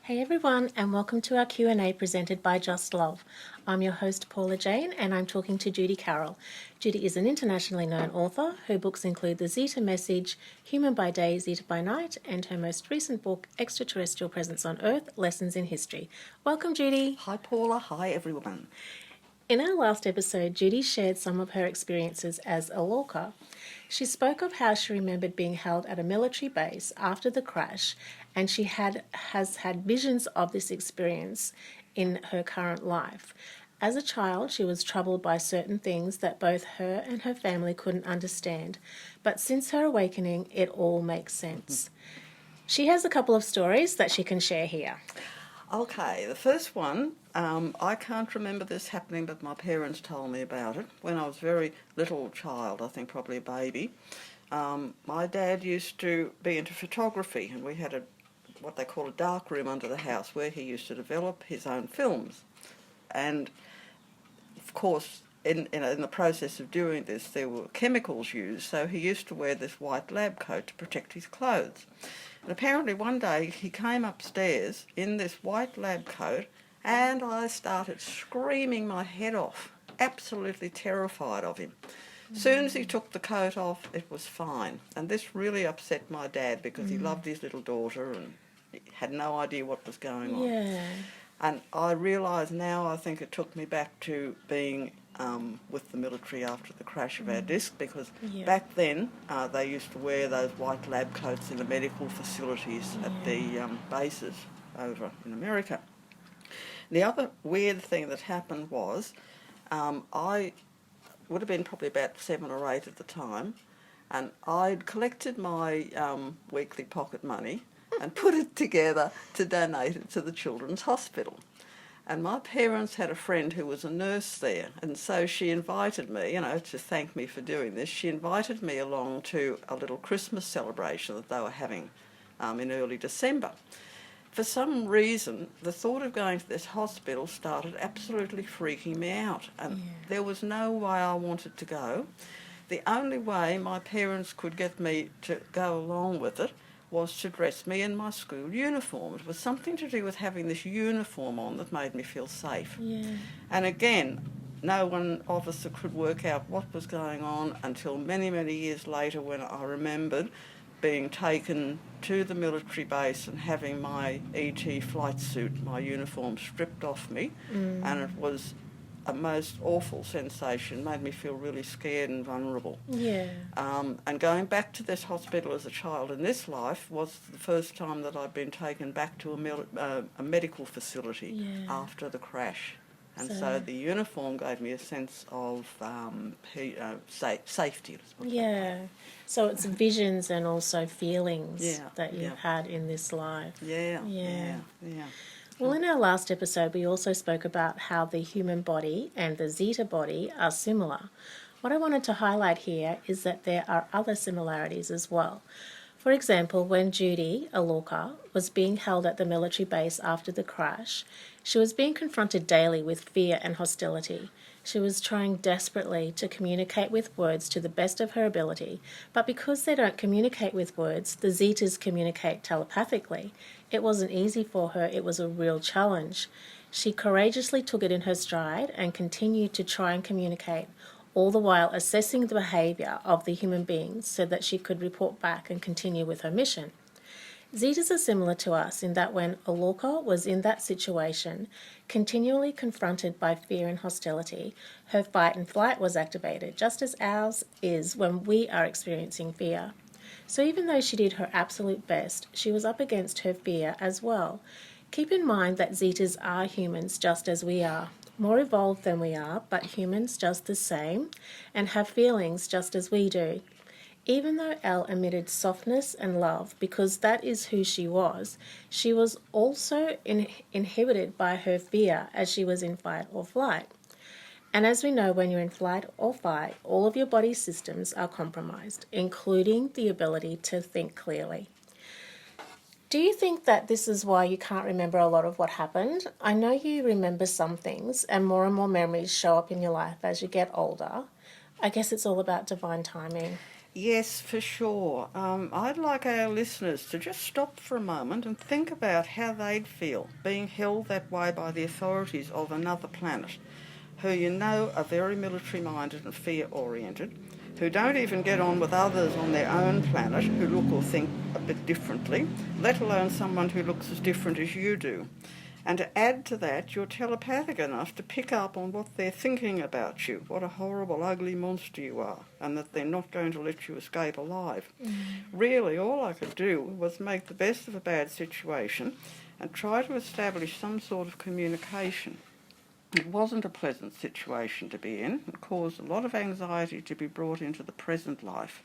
Hey everyone, and welcome to our Q&A presented by Just Love. I'm your host Paula Jane, and I'm talking to Judy Carroll. Judy is an internationally known author. Her books include The Zeta Message, Human by Day, Zeta by Night, and her most recent book, Extraterrestrial Presence on Earth, Lessons in History. Welcome, Judy. Hi Paula, hi everyone. In our last episode, Judy shared some of her experiences as a Or Kah. She spoke of how she remembered being held at a military base after the crash, and she has had visions of this experience in her current life. As a child, she was troubled by certain things that both her and her family couldn't understand, but since her awakening, it all makes sense. She has a couple of stories that she can share here. Okay, the first one, I can't remember this happening, but my parents told me about it when I was a very little child, I think probably a baby. My dad used to be into photography, and we had what they call a dark room under the house where he used to develop his own films. And of course, in the process of doing this, there were chemicals used, so he used to wear this white lab coat to protect his clothes. And apparently one day he came upstairs in this white lab coat, and I started screaming my head off, absolutely terrified of him. As soon as he took the coat off, it was fine. And this really upset my dad because he loved his little daughter and had no idea what was going on. Yeah. And I realise now, I think it took me back to being with the military after the crash of our disc, because back then they used to wear those white lab coats in the medical facilities at the bases over in America. The other weird thing that happened was I would have been probably about 7 or 8 at the time, and I'd collected my weekly pocket money and put it together to donate it to the Children's Hospital. And my parents had a friend who was a nurse there, and so she invited me, to thank me for doing this. She invited me along to a little Christmas celebration that they were having in early December. For some reason, the thought of going to this hospital started absolutely freaking me out, and there was no way I wanted to go. The only way my parents could get me to go along with it was to dress me in my school uniform. It was something to do with having this uniform on that made me feel safe. Yeah. And again, no one officer could work out what was going on until many, many years later, when I remembered being taken to the military base and having my ET flight suit, my uniform, stripped off me. And it was a most awful sensation, made me feel really scared and vulnerable. Yeah. And going back to this hospital as a child in this life was the first time that I'd been taken back to a medical facility after the crash. And so the uniform gave me a sense of safety. Yeah. So it's visions and also feelings that you've had in this life. Yeah. Well, in our last episode, we also spoke about how the human body and the Zeta body are similar. What I wanted to highlight here is that there are other similarities as well. For example, when Judy, a Or Kah, was being held at the military base after the crash, she was being confronted daily with fear and hostility. She was trying desperately to communicate with words to the best of her ability, but because they don't communicate with words, the Zetas communicate telepathically. It wasn't easy for her, it was a real challenge. She courageously took it in her stride and continued to try and communicate, all the while assessing the behaviour of the human beings so that she could report back and continue with her mission. Zetas are similar to us in that when a Or Kah was in that situation, continually confronted by fear and hostility, her fight and flight was activated, just as ours is when we are experiencing fear. So even though she did her absolute best, she was up against her fear as well. Keep in mind that Zetas are humans just as we are, more evolved than we are, but humans just the same, and have feelings just as we do. Even though Elle emitted softness and love because that is who she was also inhibited by her fear as she was in fight or flight. And as we know, when you're in flight or fight, all of your body systems are compromised, including the ability to think clearly. Do you think that this is why you can't remember a lot of what happened? I know you remember some things, and more memories show up in your life as you get older. I guess it's all about divine timing. Yes, for sure. I'd like our listeners to just stop for a moment and think about how they'd feel being held that way by the authorities of another planet, who you know are very military-minded and fear-oriented, who don't even get on with others on their own planet who look or think a bit differently, let alone someone who looks as different as you do. And to add to that, you're telepathic enough to pick up on what they're thinking about you, what a horrible, ugly monster you are, and that they're not going to let you escape alive. Really, all I could do was make the best of a bad situation and try to establish some sort of communication. It wasn't a pleasant situation to be in. It caused a lot of anxiety to be brought into the present life.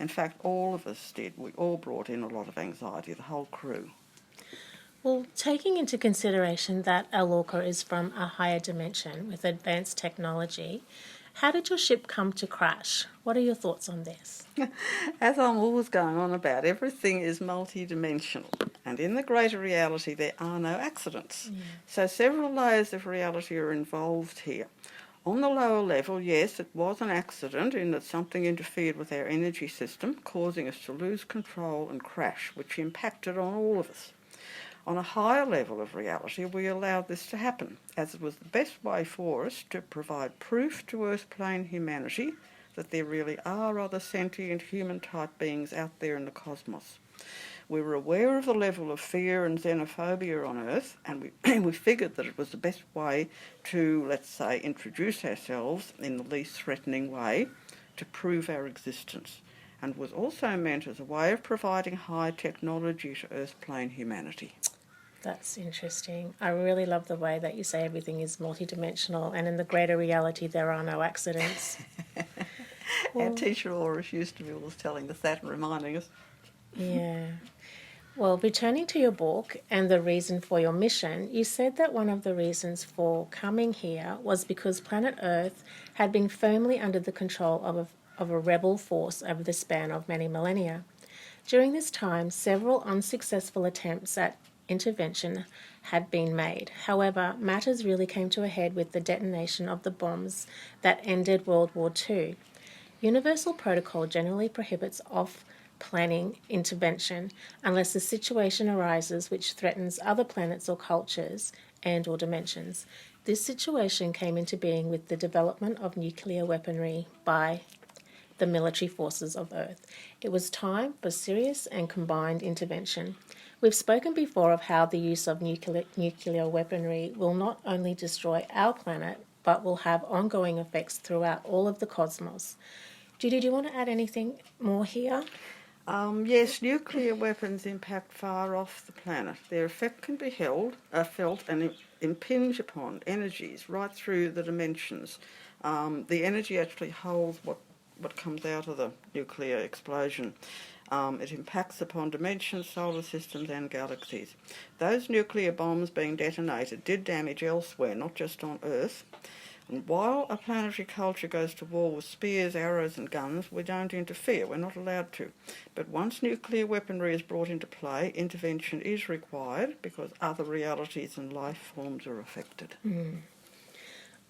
In fact, all of us did. We all brought in a lot of anxiety, the whole crew. Well, taking into consideration that Or Kah is from a higher dimension with advanced technology, how did your ship come to crash? What are your thoughts on this? As I'm always going on about, everything is multi-dimensional, and in the greater reality there are no accidents. So several layers of reality are involved here. On the lower level, yes, it was an accident in that something interfered with our energy system, causing us to lose control and crash, which impacted on all of us. On a higher level of reality, we allowed this to happen, as it was the best way for us to provide proof to Earth plane humanity that there really are other sentient human-type beings out there in the cosmos. We were aware of the level of fear and xenophobia on Earth, and we figured that it was the best way to, let's say, introduce ourselves in the least threatening way to prove our existence, and was also meant as a way of providing high technology to Earth plane humanity. That's interesting. I really love the way that you say everything is multidimensional, and in the greater reality there are no accidents. Our teacher Oris used to be always telling us that and reminding us. Yeah. Well, returning to your book and the reason for your mission, you said that one of the reasons for coming here was because planet Earth had been firmly under the control of a rebel force over the span of many millennia. During this time, several unsuccessful attempts at intervention had been made. However, matters really came to a head with the detonation of the bombs that ended World War II. Universal protocol generally prohibits off-planning intervention unless a situation arises which threatens other planets or cultures and or dimensions. This situation came into being with the development of nuclear weaponry by the military forces of Earth. It was time for serious and combined intervention. We've spoken before of how the use of nuclear weaponry will not only destroy our planet, but will have ongoing effects throughout all of the cosmos. Judy, do you want to add anything more here? Yes, nuclear weapons impact far off the planet. Their effect can be felt and impinge upon energies right through the dimensions. The energy actually holds what comes out of the nuclear explosion. It impacts upon dimensions, solar systems and galaxies. Those nuclear bombs being detonated did damage elsewhere, not just on Earth. And while a planetary culture goes to war with spears, arrows and guns, we don't interfere. We're not allowed to. But once nuclear weaponry is brought into play, intervention is required because other realities and life forms are affected.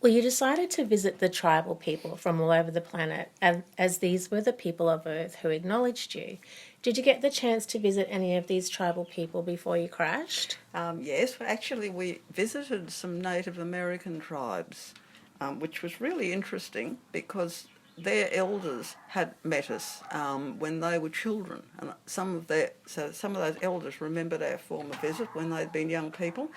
Well, you decided to visit the tribal people from all over the planet, as these were the people of Earth who acknowledged you. Did you get the chance to visit any of these tribal people before you crashed? Yes, actually we visited some Native American tribes, which was really interesting because their elders had met us when they were children, and some of those elders remembered our former visit when they'd been young people.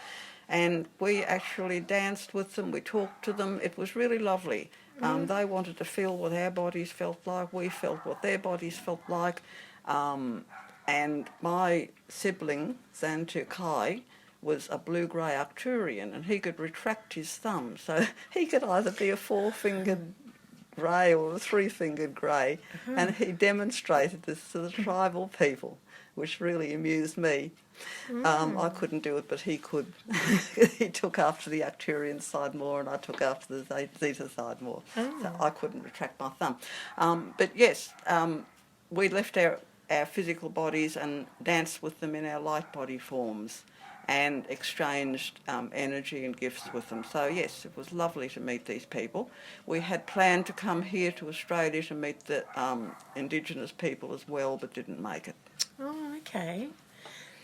And we actually danced with them, we talked to them. It was really lovely. They wanted to feel what our bodies felt like, we felt what their bodies felt like. And my sibling, Or Kah, was a blue-grey Arcturian, and he could retract his thumb. So he could either be a four-fingered grey or a three-fingered grey. And he demonstrated this to the tribal people, which really amused me. I couldn't do it, but he could. He took after the Arcturian side more, and I took after the Zeta side more. So I couldn't retract my thumb. But yes, we left our our physical bodies and danced with them in our light body forms and exchanged energy and gifts with them. So yes, it was lovely to meet these people. We had planned to come here to Australia to meet the Indigenous people as well, but didn't make it. Oh, okay.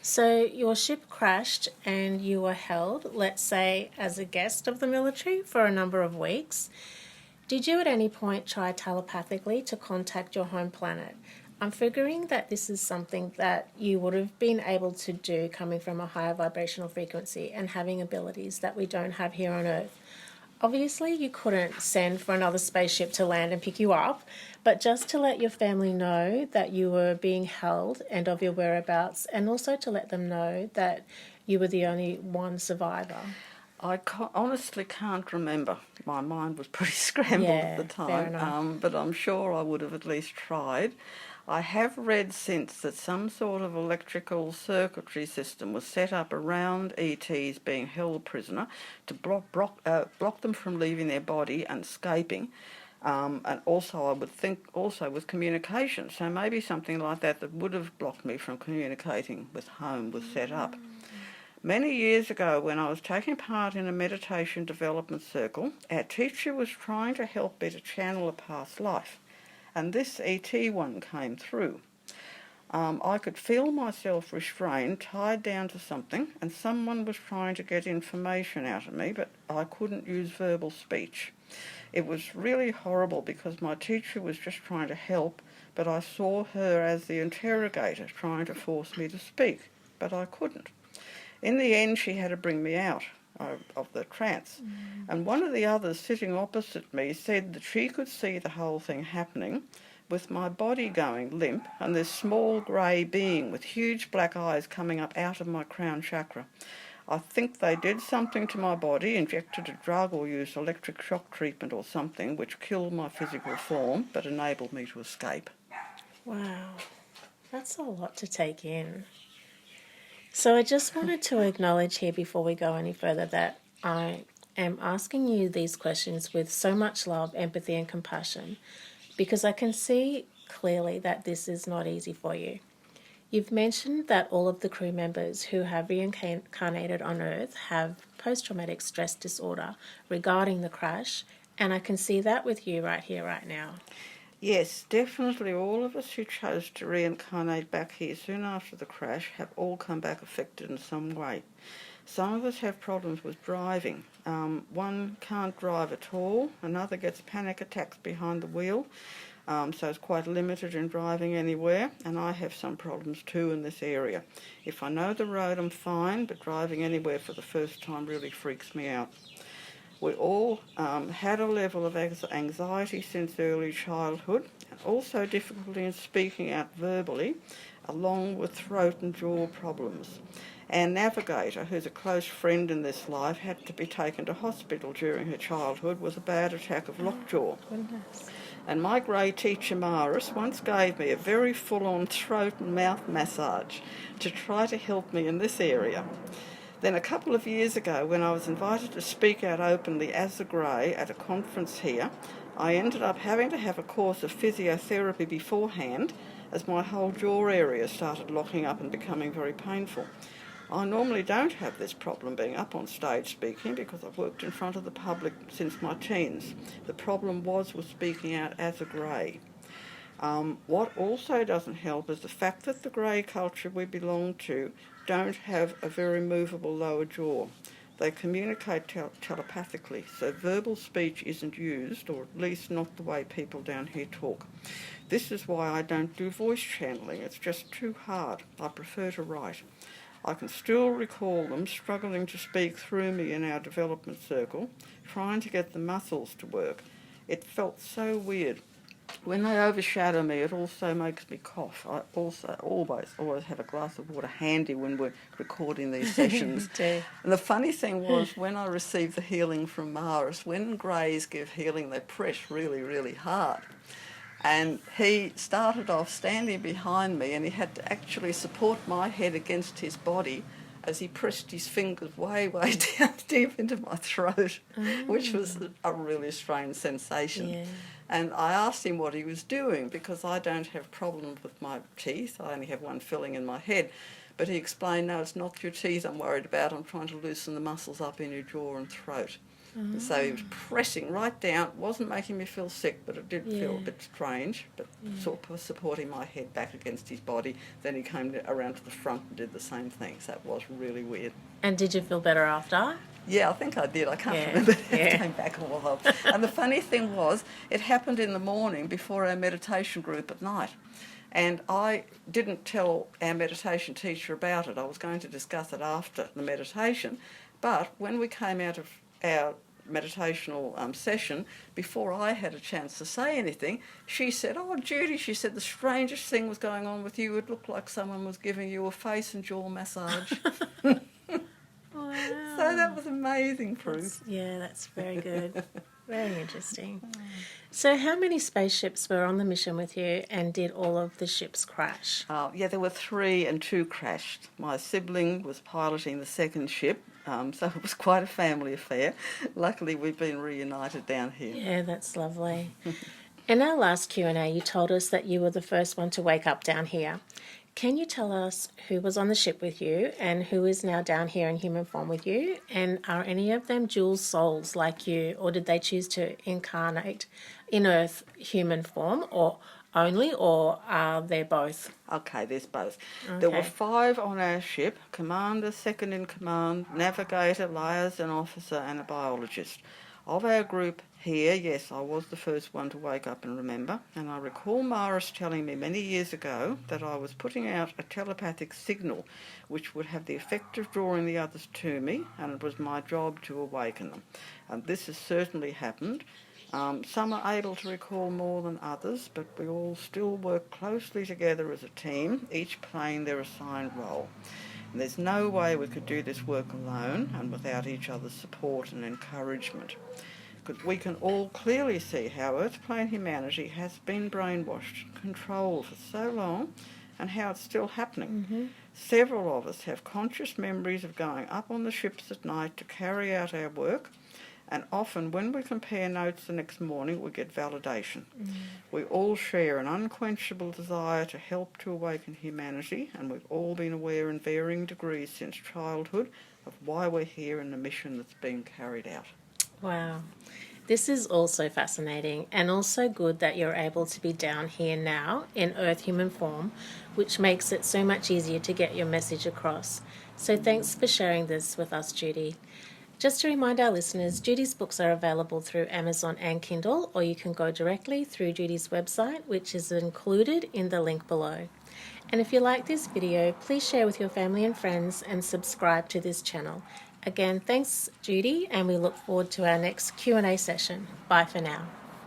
So your ship crashed and you were held, let's say, as a guest of the military for a number of weeks. Did you at any point try telepathically to contact your home planet? I'm figuring that this is something that you would have been able to do coming from a higher vibrational frequency and having abilities that we don't have here on Earth. Obviously, you couldn't send for another spaceship to land and pick you up, but just to let your family know that you were being held and of your whereabouts, and also to let them know that you were the only one survivor. I honestly can't remember. My mind was pretty scrambled at the time, but I'm sure I would have at least tried. I have read since that some sort of electrical circuitry system was set up around ETs being held prisoner to block them from leaving their body and escaping. And also I would think also with communication. So maybe something like that would have blocked me from communicating with home was set up. Many years ago, when I was taking part in a meditation development circle, our teacher was trying to help me to channel a past life, and this ET one came through. I could feel myself restrained, tied down to something, and someone was trying to get information out of me, but I couldn't use verbal speech. It was really horrible because my teacher was just trying to help, but I saw her as the interrogator trying to force me to speak, but I couldn't. In the end, she had to bring me out of the trance. And one of the others sitting opposite me said that she could see the whole thing happening with my body going limp and this small grey being with huge black eyes coming up out of my crown chakra. I think they did something to my body, injected a drug or used electric shock treatment or something, which killed my physical form but enabled me to escape. Wow, that's a lot to take in. So I just wanted to acknowledge here before we go any further that I am asking you these questions with so much love, empathy and compassion, because I can see clearly that this is not easy for you. You've mentioned that all of the crew members who have reincarnated on Earth have post-traumatic stress disorder regarding the crash, and I can see that with you right here, right now. Yes, definitely all of us who chose to reincarnate back here soon after the crash have all come back affected in some way. Some of us have problems with driving. One can't drive at all, another gets panic attacks behind the wheel, so it's quite limited in driving anywhere, and I have some problems too in this area. If I know the road, I'm fine, but driving anywhere for the first time really freaks me out. We all had a level of anxiety since early childhood, and also difficulty in speaking out verbally, along with throat and jaw problems. Our navigator, who's a close friend in this life, had to be taken to hospital during her childhood with a bad attack of lockjaw. Goodness. And my grey teacher, Maris, once gave me a very full-on throat and mouth massage to try to help me in this area. Then a couple of years ago, when I was invited to speak out openly as a grey at a conference here, I ended up having to have a course of physiotherapy beforehand as my whole jaw area started locking up and becoming very painful. I normally don't have this problem being up on stage speaking because I've worked in front of the public since my teens. The problem was with speaking out as a grey. What also doesn't help is the fact that the grey culture we belong to don't have a very movable lower jaw. They communicate telepathically, so verbal speech isn't used, or at least not the way people down here talk. This is why I don't do voice channeling. It's just too hard. I prefer to write. I can still recall them struggling to speak through me in our development circle, trying to get the muscles to work. It felt so weird. When they overshadow me, it also makes me cough. I also always have a glass of water handy when we're recording these sessions. And the funny thing was, when I received the healing from Maris, when greys give healing, they press really, really hard. And he started off standing behind me, and he had to actually support my head against his body as he pressed his fingers way, way down deep into my throat, which was a really strange sensation. Yeah. And I asked him what he was doing because I don't have problems with my teeth. I only have one filling in my head. But he explained, no, it's not your teeth I'm worried about. I'm trying to loosen the muscles up in your jaw and throat. And so he was pressing right down. It wasn't making me feel sick, but it did feel a bit strange, but sort of supporting my head back against his body. Then he came around to the front and did the same thing. So that was really weird. And did you feel better after? Yeah, I think I did. I can't remember if it came back or what. And the funny thing was, it happened in the morning before our meditation group at night. And I didn't tell our meditation teacher about it. I was going to discuss it after the meditation. But when we came out of our meditational session, before I had a chance to say anything, she said, "Oh, Judy," she said, "the strangest thing was going on with you. It looked like someone was giving you a face and jaw massage." Wow. So that was amazing proof. That's very good. Very interesting. So how many spaceships were on the mission with you, and did all of the ships crash? Yeah, there were 3 and 2 crashed. My sibling was piloting the second ship, so it was quite a family affair. Luckily, we've been reunited down here. Yeah, that's lovely. In our last Q&A, you told us that you were the first one to wake up down here. Can you tell us who was on the ship with you and who is now down here in human form with you? And are any of them dual souls like you, or did they choose to incarnate in Earth human form or are they both? Okay, there's both. Okay. There were 5 on our ship: commander, second in command, navigator, liaison officer and a biologist. Of our group here, yes, I was the first one to wake up and remember, and I recall Maris telling me many years ago that I was putting out a telepathic signal which would have the effect of drawing the others to me, and it was my job to awaken them. And this has certainly happened. Some are able to recall more than others, but we all still work closely together as a team, each playing their assigned role. And there's no way we could do this work alone and without each other's support and encouragement. Because we can all clearly see how Earth-plane humanity has been brainwashed and controlled for so long, and how it's still happening. Several of us have conscious memories of going up on the ships at night to carry out our work, and often when we compare notes the next morning, we get validation. We all share an unquenchable desire to help to awaken humanity, and we've all been aware in varying degrees since childhood of why we're here and the mission that's being carried out. Wow. This is also fascinating, and also good that you're able to be down here now in Earth human form, which makes it so much easier to get your message across. So thanks for sharing this with us, Judy. Just to remind our listeners, Judy's books are available through Amazon and Kindle, or you can go directly through Judy's website, which is included in the link below. And if you like this video, please share with your family and friends and subscribe to this channel. Again, thanks, Judy, and we look forward to our next Q&A session. Bye for now.